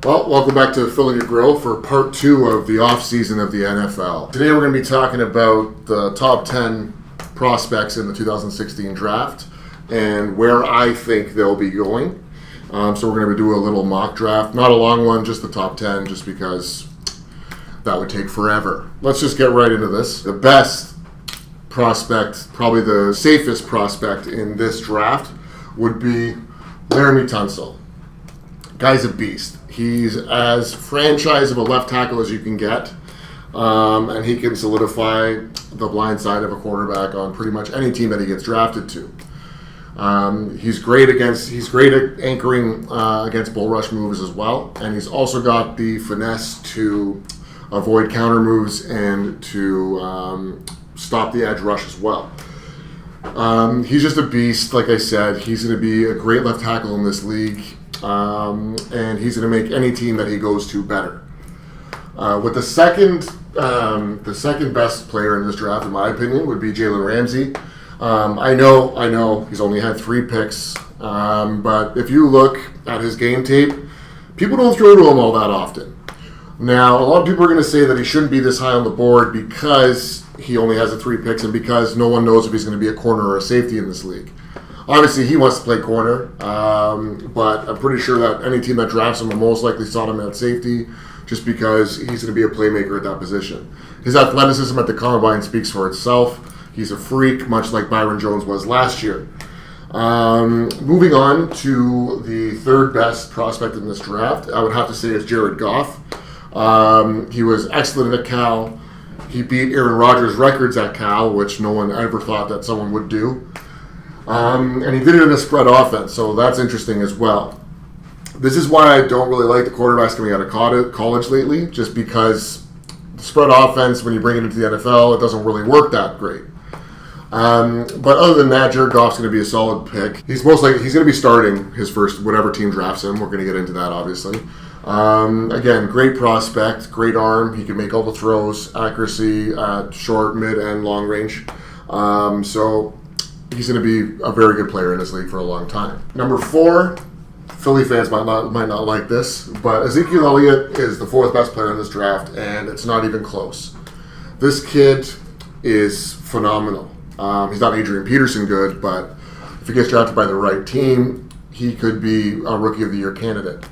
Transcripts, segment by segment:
Well, welcome back to Filling Your Grill for part 2 of the off-season of the NFL. Today we're going to be talking about the top 10 prospects in the 2016 draft and where I think they'll be going. So we're going to do a little mock draft. Not a long one, just the top 10, just because that would take forever. Let's just get right into this. The best prospect, probably the safest prospect in this draft, would be Laremy Tunsil. Guy's a beast. He's as franchise of a left tackle as you can get, and he can solidify the blind side of a quarterback on pretty much any team that he gets drafted to. He's great at anchoring against bull rush moves as well, and he's also got the finesse to avoid counter moves and to stop the edge rush as well. He's just a beast, like I said. He's going to be a great left tackle in this league. And he's going to make any team that he goes to better. With the second best player in this draft, in my opinion, would be Jalen Ramsey. I know, he's only had 3 picks, but if you look at his game tape, people don't throw to him all that often. Now, a lot of people are going to say that he shouldn't be this high on the board because he only has the 3 picks and because no one knows if he's going to be a corner or a safety in this league. Obviously, he wants to play corner, but I'm pretty sure that any team that drafts him will most likely slot him at safety just because he's going to be a playmaker at that position. His athleticism at the combine speaks for itself. He's a freak, much like Byron Jones was last year. Moving on to the third best prospect in this draft, I would have to say is Jared Goff. He was excellent at Cal. He beat Aaron Rodgers' records at Cal, which no one ever thought that someone would do. And he did it in a spread offense, so that's interesting as well. This is why I don't really like the quarterbacks coming out of college lately, just because the spread offense, when you bring it into the NFL, it doesn't really work that great. But other than that, Jared Goff's going to be a solid pick. He's going to be starting his first, whatever team drafts him. We're going to get into that, obviously. Again, great prospect, great arm. He can make all the throws, accuracy at short, mid, and long range. So he's going to be a very good player in this league for a long time. Number 4, Philly fans might not like this, but Ezekiel Elliott is the 4th best player in this draft, and it's not even close. This kid is phenomenal. He's not Adrian Peterson good, but if he gets drafted by the right team, he could be a Rookie of the Year candidate.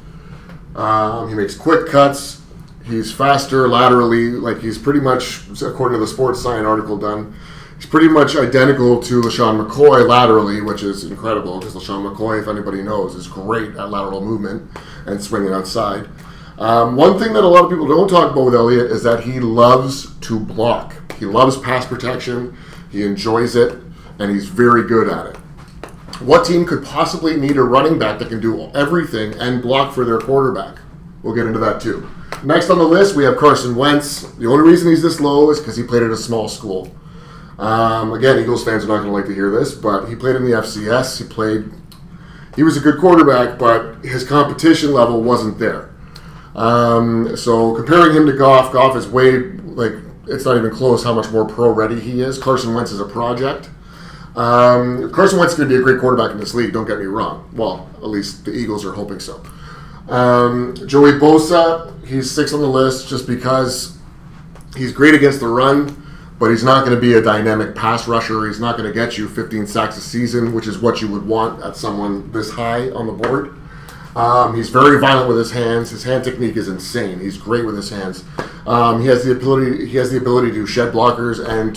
He makes quick cuts. He's faster laterally. Like, he's pretty much, according to the Sports Science article done, he's pretty much identical to LeSean McCoy laterally, which is incredible because LeSean McCoy, if anybody knows, is great at lateral movement and swinging outside. One thing that a lot of people don't talk about with Elliott is that he loves to block. He loves pass protection. He enjoys it, and he's very good at it. What team could possibly need a running back that can do everything and block for their quarterback? We'll get into that too. Next on the list, we have Carson Wentz. The only reason he's this low is because he played at a small school. Again, Eagles fans are not going to like to hear this, but he played in the FCS. He was a good quarterback, but his competition level wasn't there. So comparing him to Goff is it's not even close how much more pro-ready he is. Carson Wentz is a project. Carson Wentz is going to be a great quarterback in this league, don't get me wrong. Well, at least the Eagles are hoping so. Joey Bosa, he's 6th on the list just because he's great against the run, but he's not going to be a dynamic pass rusher. He's not going to get you 15 sacks a season, which is what you would want at someone this high on the board. He's very violent with his hands. His hand technique is insane. He's great with his hands. He has the ability to shed blockers and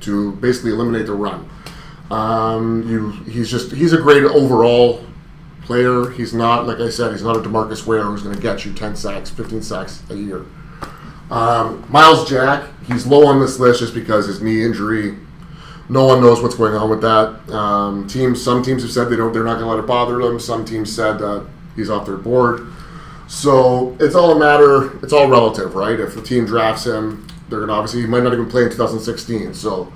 to basically eliminate the run. He's a great overall player. He's not, like I said, he's not a DeMarcus Ware who's going to get you 10 sacks, 15 sacks a year. Miles Jack, he's low on this list just because his knee injury. No one knows what's going on with that. Some teams have said they're not going to let it bother them. Some teams said that he's off their board. So it's all relative, right? If the team drafts him, they're going to obviously, he might not even play in 2016. So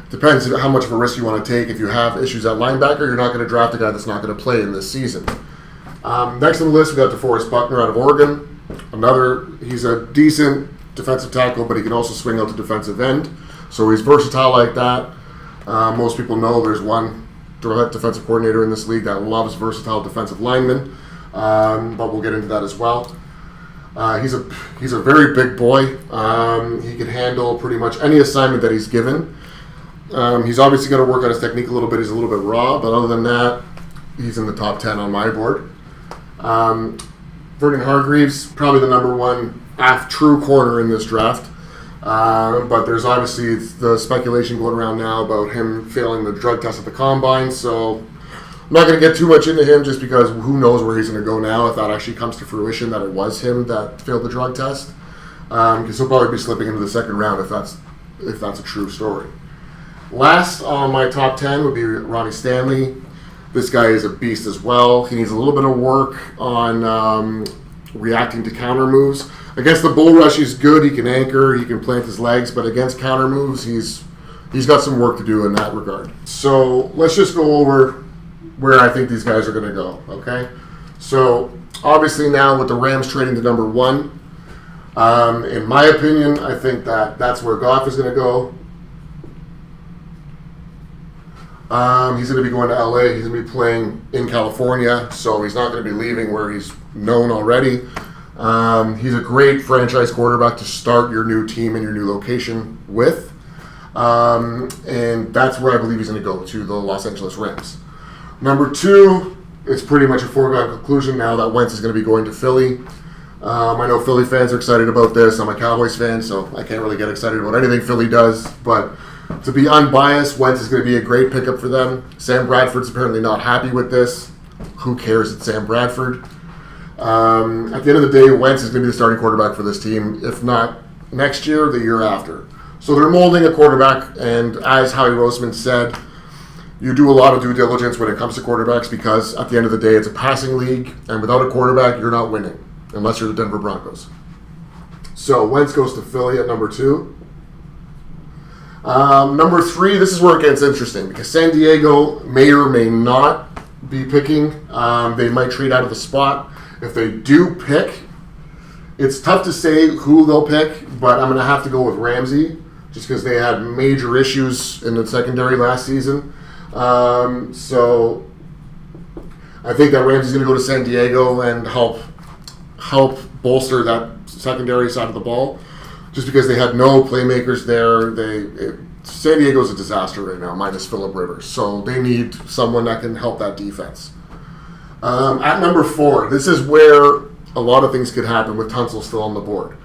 it depends how much of a risk you want to take. If you have issues at linebacker, you're not going to draft a guy that's not going to play in this season. Next on the list, we got DeForest Buckner out of Oregon. He's a decent defensive tackle, but he can also swing out to defensive end. So he's versatile like that. Most people know there's one defensive coordinator in this league that loves versatile defensive linemen. but we'll get into that as well. He's a very big boy. He can handle pretty much any assignment that he's given. He's obviously got to work on his technique a little bit. He's a little bit raw, but other than that, he's in the top 10 on my board. Vernon Hargreaves, probably the number one true corner in this draft. But there's obviously the speculation going around now about him failing the drug test at the combine, so I'm not going to get too much into him just because who knows where he's going to go now if that actually comes to fruition that it was him that failed the drug test. Because he'll probably be slipping into the second round if that's a true story. Last on my top 10 would be Ronnie Stanley. This guy is a beast as well. He needs a little bit of work on reacting to counter moves. Against the bull rush, he's good. He can anchor. He can plant his legs. But against counter moves, he's got some work to do in that regard. So let's just go over where I think these guys are going to go. Okay. So obviously now with the Rams trading to number 1, in my opinion, I think that's where Goff is going to go. He's going to be going to LA. He's going to be playing in California, so he's not going to be leaving where he's known already. He's a great franchise quarterback to start your new team in your new location with. And that's where I believe he's going to go, to the Los Angeles Rams. Number 2, it's pretty much a foregone conclusion now that Wentz is going to be going to Philly. I know Philly fans are excited about this. I'm a Cowboys fan, so I can't really get excited about anything Philly does. But to be unbiased, Wentz is going to be a great pickup for them. Sam Bradford's apparently not happy with this. Who cares? It's Sam Bradford. At the end of the day, Wentz is going to be the starting quarterback for this team, if not next year, the year after. So they're molding a quarterback, and as Howie Roseman said, you do a lot of due diligence when it comes to quarterbacks because at the end of the day, it's a passing league, and without a quarterback, you're not winning, unless you're the Denver Broncos. So Wentz goes to Philly at number 2. Number 3, this is where it gets interesting because San Diego may or may not be picking. They might trade out of the spot. If they do pick, it's tough to say who they'll pick, but I'm going to have to go with Ramsey just because they had major issues in the secondary last season. So I think that Ramsey's going to go to San Diego and help bolster that secondary side of the ball just because they had no playmakers there. San Diego's a disaster right now, minus Phillip Rivers. So they need someone that can help that defense. At number 4, this is where a lot of things could happen with Tunsil still on the board.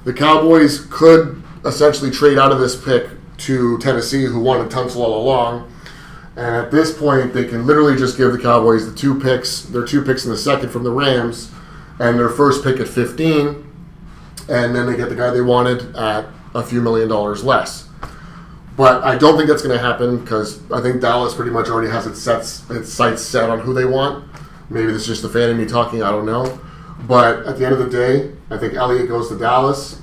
The Cowboys could essentially trade out of this pick to Tennessee, who wanted Tunsil all along. And at this point, they can literally just give the Cowboys their 2 picks in the second from the Rams, and their first pick at 15, and then they get the guy they wanted at a few $1 million less. But I don't think that's going to happen because I think Dallas pretty much already has its sights set on who they want. Maybe it's just the fan in me talking, I don't know. But at the end of the day, I think Elliott goes to Dallas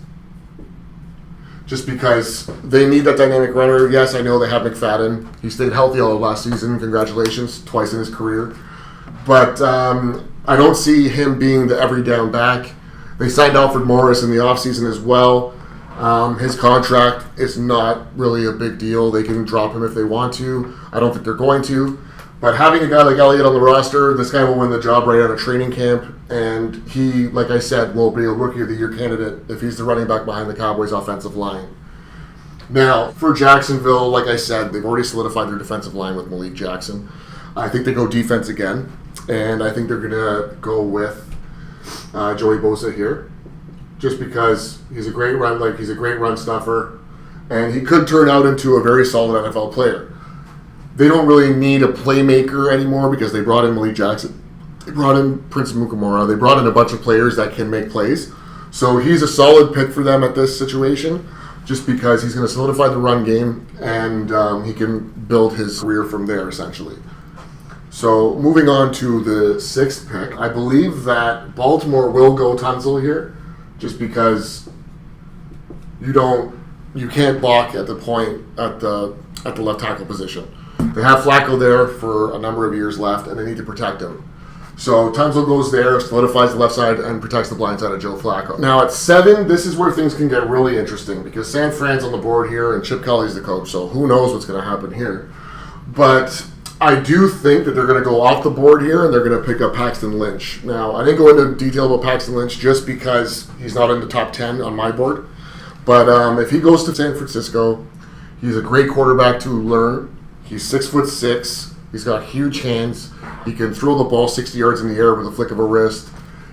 just because they need that dynamic runner. Yes, I know they have McFadden. He stayed healthy all of last season. Congratulations, twice in his career. But I don't see him being the every down back. They signed Alfred Morris in the offseason as well. His contract is not really a big deal. They can drop him if they want to. I don't think they're going to. But having a guy like Elliott on the roster, this guy will win the job right out of training camp. And he, like I said, will be a Rookie of the Year candidate if he's the running back behind the Cowboys' offensive line. Now, for Jacksonville, like I said, they've already solidified their defensive line with Malik Jackson. I think they go defense again. And I think they're going to go with Joey Bosa here. Just because he's a great run stuffer. And he could turn out into a very solid NFL player. They don't really need a playmaker anymore because they brought in Malik Jackson. They brought in Prince Mukamura. They brought in a bunch of players that can make plays. So he's a solid pick for them at this situation just because he's going to solidify the run game and he can build his career from there, essentially. So moving on to the 6th pick, I believe that Baltimore will go Tunsil here just because you can't block at the point at the left tackle position. They have Flacco there for a number of years left, and they need to protect him. So Tunsil goes there, solidifies the left side, and protects the blind side of Joe Flacco. Now at 7, this is where things can get really interesting because San Fran's on the board here, and Chip Kelly's the coach, so who knows what's going to happen here. But I do think that they're going to go off the board here and they're going to pick up Paxton Lynch. Now, I didn't go into detail about Paxton Lynch just because he's not in the top 10 on my board. But if he goes to San Francisco, he's a great quarterback to learn. He's 6'6". He's got huge hands. He can throw the ball 60 yards in the air with a flick of a wrist.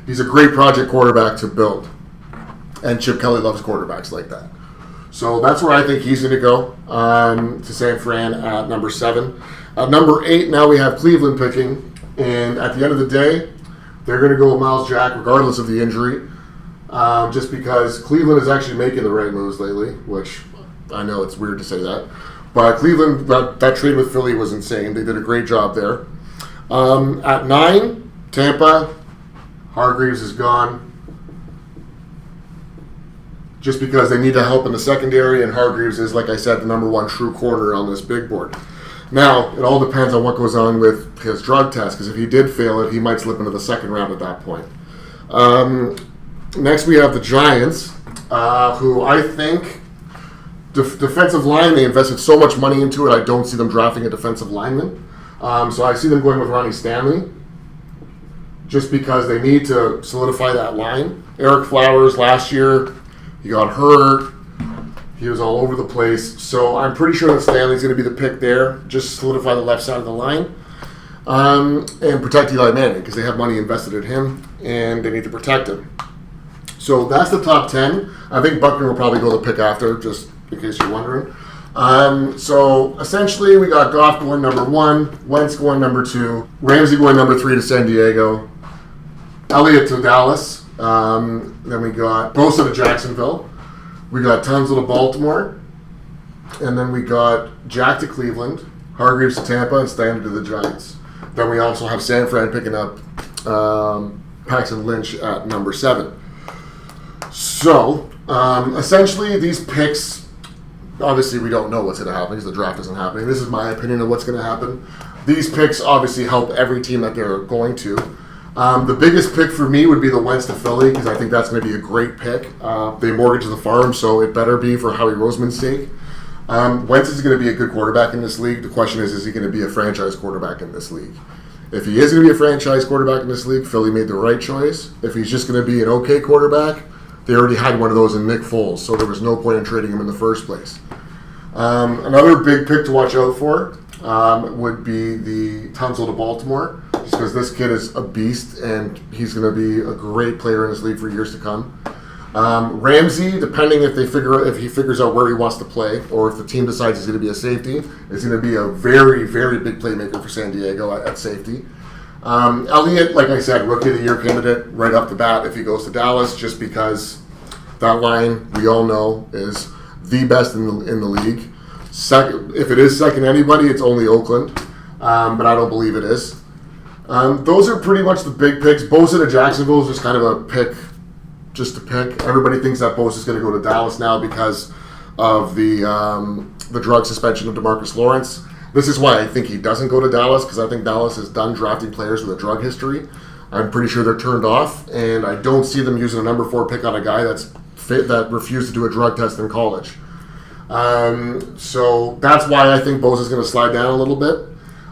He's a great project quarterback to build. And Chip Kelly loves quarterbacks like that. So that's where I think he's going to go, to San Fran at number 7. At number 8, now we have Cleveland picking. And at the end of the day, they're going to go with Miles Jack regardless of the injury. Just because Cleveland is actually making the right moves lately, which I know it's weird to say that. But Cleveland, that trade with Philly was insane. They did a great job there. At 9, Tampa, Hargreaves is gone. Just because they need the help in the secondary, and Hargreaves is, like I said, the number 1 true corner on this big board. Now, it all depends on what goes on with his drug test, because if he did fail it, he might slip into the second round at that point. Next, we have the Giants, who I think defensive line, they invested so much money into it, I don't see them drafting a defensive lineman. So I see them going with Ronnie Stanley, just because they need to solidify that line. Eric Flowers last year, he got hurt. He was all over the place. So I'm pretty sure that Stanley's going to be the pick there, just solidify the left side of the line. And protect Eli Manning, because they have money invested in him, and they need to protect him. So that's the top 10. I think Buckner will probably go the pick after, just in case you're wondering. So essentially, we got Goff going number 1, Wentz going number 2, Ramsey going number 3 to San Diego, Elliott to Dallas. Then we got Bosa to Jacksonville. We got Tunsil to Baltimore. And then we got Jack to Cleveland, Hargreaves to Tampa, and Stanley to the Giants. Then we also have San Fran picking up Paxton Lynch at number 7. So, essentially, these picks, obviously we don't know what's going to happen because the draft isn't happening. This is my opinion of what's going to happen. These picks obviously help every team that they're going to. The biggest pick for me would be the Wentz to Philly, because I think that's going to be a great pick. They mortgaged the farm, so it better be for Howie Roseman's sake. Wentz is going to be a good quarterback in this league. The question is he going to be a franchise quarterback in this league? If he is going to be a franchise quarterback in this league, Philly made the right choice. If he's just going to be an okay quarterback, they already had one of those in Nick Foles, so there was no point in trading him in the first place. Another big pick to watch out for would be the Tunsil to Baltimore, just because this kid is a beast and he's going to be a great player in this league for years to come. Ramsey, depending if he figures out where he wants to play, or if the team decides he's going to be a safety, is going to be a very, very big playmaker for San Diego at safety. Elliott, like I said, Rookie of the Year candidate right off the bat if he goes to Dallas, just because that line, we all know, is the best in the league. Second, if it is second to anybody, it's only Oakland, but I don't believe it is. Those are pretty much the big picks. Bosa to Jacksonville is just kind of a pick, just to pick. Everybody thinks that Bosa is going to go to Dallas now because of the drug suspension of DeMarcus Lawrence. This is why I think he doesn't go to Dallas, because I think Dallas is done drafting players with a drug history. I'm pretty sure they're turned off, and I don't see them using a number 4 pick on a guy that's fit, that refused to do a drug test in college. So that's why I think Bosa's going to slide down a little bit.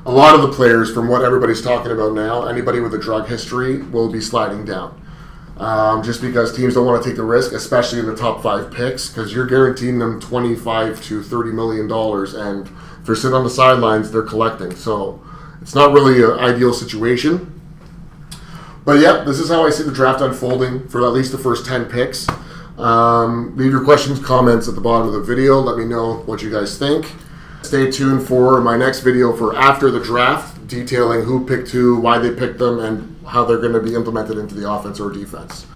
A lot of the players, from what everybody's talking about now, anybody with a drug history will be sliding down. Just because teams don't want to take the risk, especially in the top 5 picks, because you're guaranteeing them $25 to $30 million, and if they're sitting on the sidelines, they're collecting. So it's not really an ideal situation. But yeah, this is how I see the draft unfolding for at least the first 10 picks. Leave your questions, comments at the bottom of the video. Let me know what you guys think. Stay tuned for my next video for after the draft, detailing who picked who, why they picked them, and how they're going to be implemented into the offense or defense.